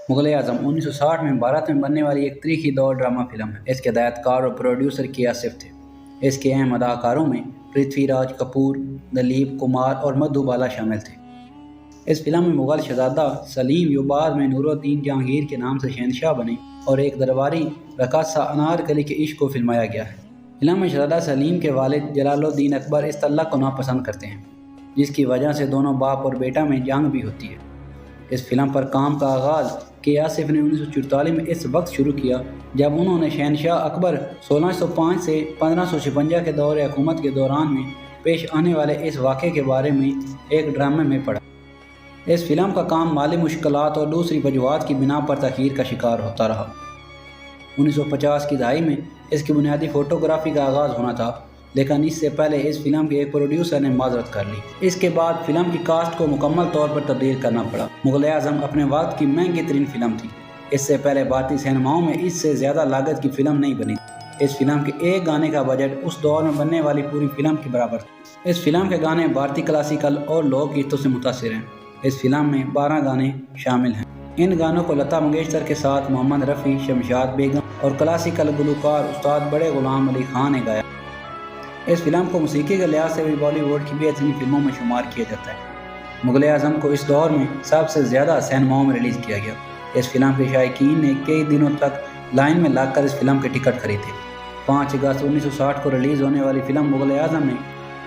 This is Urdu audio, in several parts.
مغل اعظم 1960 میں بھارت میں بننے والی ایک تاریخی دور ڈرامہ فلم ہے۔ اس کے ہدایت کار اور پروڈیوسر کے آصف تھے۔ اس کے اہم اداکاروں میں پرتھوی راج کپور، دلیپ کمار اور مدھو بالا شامل تھے۔ اس فلم میں مغل شہزادہ سلیم جو بعد میں نور الدین جہانگیر کے نام سے شہنشاہ بنے اور ایک درباری رقاصہ انارکلی کے عشق کو فلمایا گیا ہے۔ فلم میں شہزادہ سلیم کے والد جلال الدین اکبر اس طلاق کو ناپسند کرتے ہیں، جس کی وجہ سے دونوں باپ اور بیٹا میں جنگ بھی ہوتی ہے۔ اس فلم پر کام کا آغاز کے آصف نے 1944 میں اس وقت شروع کیا جب انہوں نے شہنشاہ اکبر 1605 سے 1556 کے دور حکومت کے دوران میں پیش آنے والے اس واقعے کے بارے میں ایک ڈرامے میں پڑھا۔ اس فلم کا کام مالی مشکلات اور دوسری وجوہات کی بنا پر تاخیر کا شکار ہوتا رہا۔ 1950 کی دہائی میں اس کی بنیادی فوٹوگرافی کا آغاز ہونا تھا، لیکن اس سے پہلے اس فلم کے ایک پروڈیوسر نے معذرت کر لی۔ اس کے بعد فلم کی کاسٹ کو مکمل طور پر تبدیل کرنا پڑا۔ مغل اعظم اپنے وقت کی مہنگی ترین فلم تھی۔ اس سے پہلے بھارتی سینماؤں میں اس سے زیادہ لاگت کی فلم نہیں بنی۔ اس فلم کے ایک گانے کا بجٹ اس دور میں بننے والی پوری فلم کے برابر تھا۔ اس فلم کے گانے بھارتی کلاسیکل اور لوک گیتوں سے متاثر ہیں۔ اس فلم میں 12 گانے شامل ہیں۔ ان گانوں کو لتا منگیشکر کے ساتھ محمد رفیع، شمشاد بیگم اور کلاسیکل گلوکار استاد بڑے غلام علی خان نے گایا۔ اس فلم کو موسیقی کے لحاظ سے بھی بالی ووڈ کی بہترین فلموں میں شمار کیا جاتا ہے۔ مغل اعظم کو اس دور میں سب سے زیادہ سینماؤں میں ریلیز کیا گیا۔ اس فلم کے شائقین نے کئی دنوں تک لائن میں لگ کر اس فلم کے ٹکٹ خریدے۔ 5 اگست 1960 کو ریلیز ہونے والی فلم مغل اعظم میں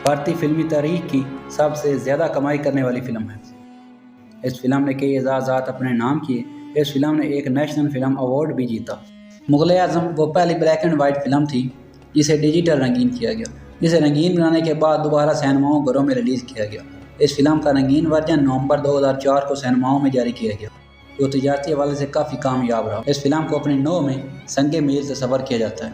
بھارتی فلمی تاریخ کی سب سے زیادہ کمائی کرنے والی فلم ہے۔ اس فلم نے کئی اعزازات اپنے نام کیے۔ اس فلم نے ایک نیشنل فلم ایوارڈ بھی جیتا۔ مغل اعظم وہ پہلی بلیک اینڈ وائٹ فلم تھی جسے ڈیجیٹل رنگین کیا گیا، جسے رنگین بنانے کے بعد دوبارہ سینماؤں گھروں میں ریلیز کیا گیا۔ اس فلم کا رنگین ورژن نومبر 2004 کو سینماؤں میں جاری کیا گیا، جو تجارتی حوالے سے کافی کامیاب رہا۔ اس فلم کو اپنی نو میں سنگ میل تصور کیا جاتا ہے۔